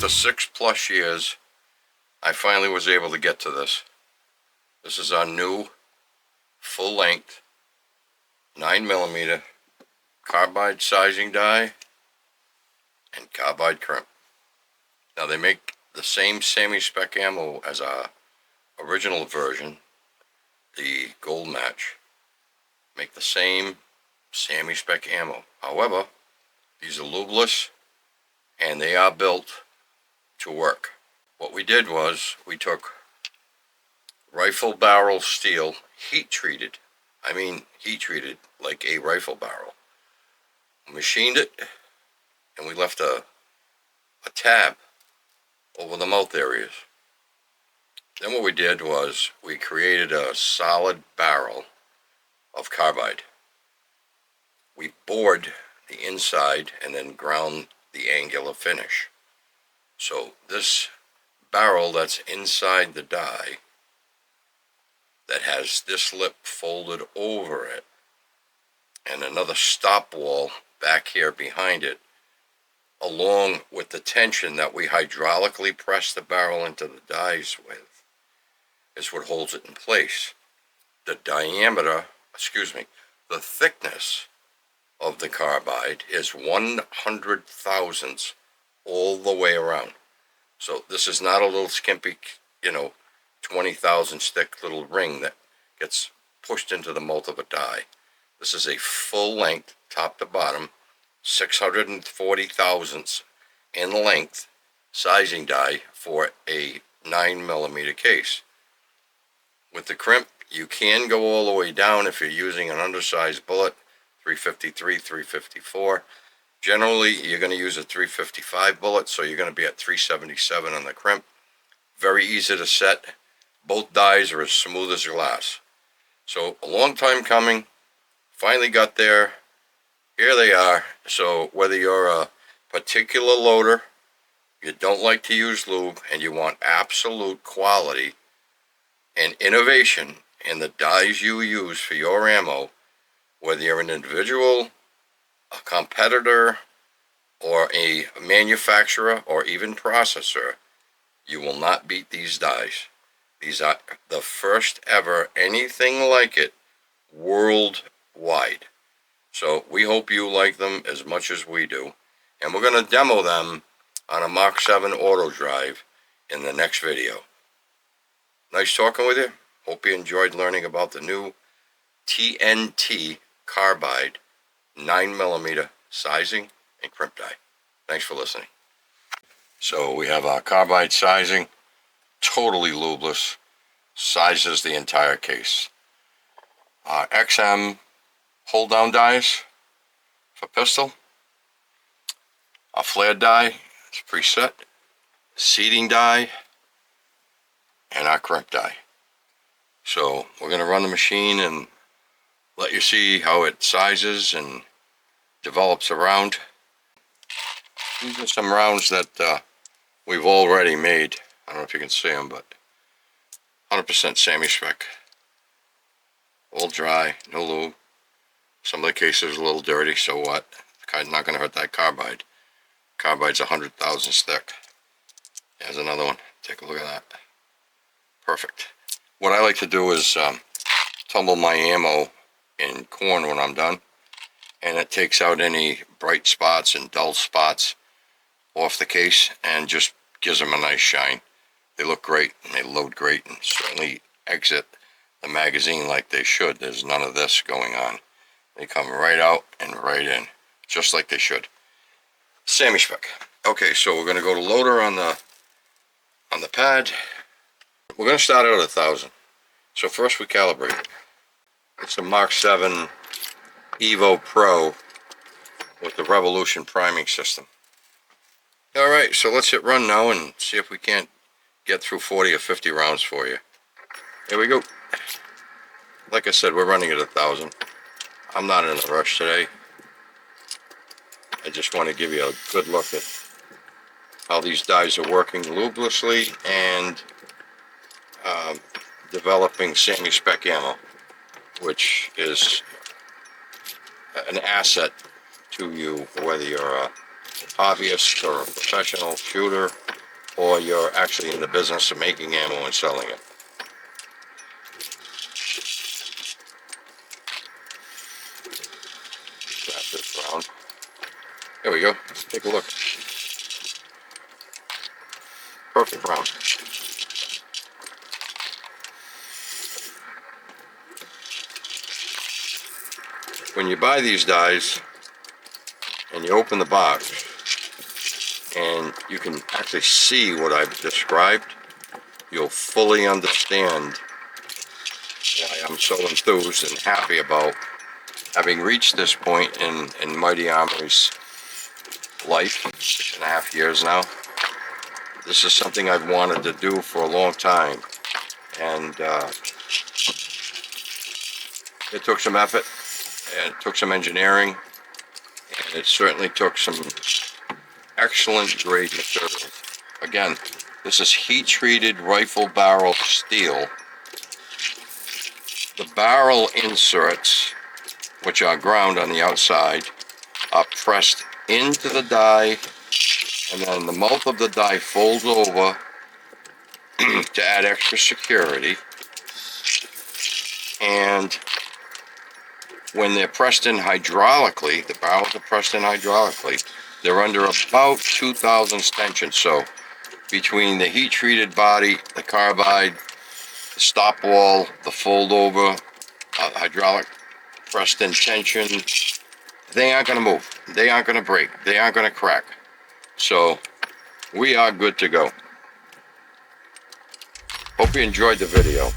after 6+ years, I finally was able to get to this. This is our new full length 9mm carbide sizing die and carbide crimp. Now they make the same SAAMI Spec ammo as our original version, the gold match. Make the same SAAMI Spec ammo. However, these are lubeless and they are built to work. What we did was we took rifle barrel steel, heat treated like a rifle barrel, machined it, and we left a tab over the mouth areas. Then what we did was we created a solid barrel of carbide. We bored the inside and then ground the angular finish. So this barrel that's inside the die, that has this lip folded over it and another stop wall back here behind it, along with the tension that we hydraulically press the barrel into the dies with, is what holds it in place. The diameter, the thickness of the carbide is 100 thousandths all the way around. So this is not a little skimpy, 20,000 stick little ring that gets pushed into the mouth of a die. This is a full length, top to bottom, 640 thousandths in length sizing die for a 9mm case. With the crimp, you can go all the way down if you're using an undersized bullet, 353, 354. Generally, you're going to use a 355 bullet, so you're going to be at 377 on the crimp. Very easy to set. Both dies are as smooth as glass. So a long time coming, finally got there. Here they are. So whether you're a particular loader, you don't like to use lube, and you want absolute quality and innovation in the dies you use for your ammo, whether you're an individual, a competitor, or a manufacturer, or even processor, you will not beat these dies. These are the first ever anything like it worldwide. So we hope you like them as much as we do. And we're going to demo them on a Mach 7 autodrive in the next video. Nice talking with you. Hope you enjoyed learning about the new TNT carbide 9mm sizing and crimp die. Thanks for listening. So we have our carbide sizing, totally lubeless, sizes the entire case. Our XM hold down dies for pistol. Our flare die is preset, seating die, and our crimp die. So we're going to run the machine and let you see how it sizes and develops around. These are some rounds that we've already made. I don't know if you can see them, but 100% SAAMI Spec. All dry, no lube. Some of the cases are a little dirty, so what? It's not going to hurt that carbide. Carbide's 100,000 stick. There's another one. Take a look at that. Perfect. What I like to do is tumble my ammo in corn when I'm done, and it takes out any bright spots and dull spots off the case and just gives them a nice shine. They look great and they load great and certainly exit the magazine like they should. There's none of this going on. They come right out and right in, just like they should. SAAMI Spec. Okay, so we're going to go to loader on the pad. We're going to start out at 1,000. So first we calibrate it. It's a Mach 7 Evo Pro with the Revolution priming system. Alright, so let's hit run now and see if we can't get through 40 or 50 rounds for you. Here we go. Like I said, we're running at 1,000. I'm not in a rush today. I just want to give you a good look at how these dies are working lubelessly and developing SAAMI Spec ammo, which is an asset to you, whether you're a hobbyist or a professional shooter, or you're actually in the business of making ammo and selling it. Wrap this round. There we go. Take a look. Perfect round. When you buy these dies and you open the box and you can actually see what I've described, you'll fully understand why I'm so enthused and happy about having reached this point in Mighty Armory's life, 6.5 years now. This is something I've wanted to do for a long time, and it took some effort, and it took some engineering, and it certainly took some excellent grade material. Again, this is heat-treated rifle barrel steel. The barrel inserts, which are ground on the outside, are pressed into the die, and then the mouth of the die folds over to add extra security. And when they're pressed in hydraulically, the barrels are pressed in hydraulically, they're under about 2,000 tension. So between the heat-treated body, the carbide, the stop wall, the fold over, hydraulic pressed in tension, they aren't going to move. They aren't going to break. They aren't going to crack. So we are good to go. Hope you enjoyed the video.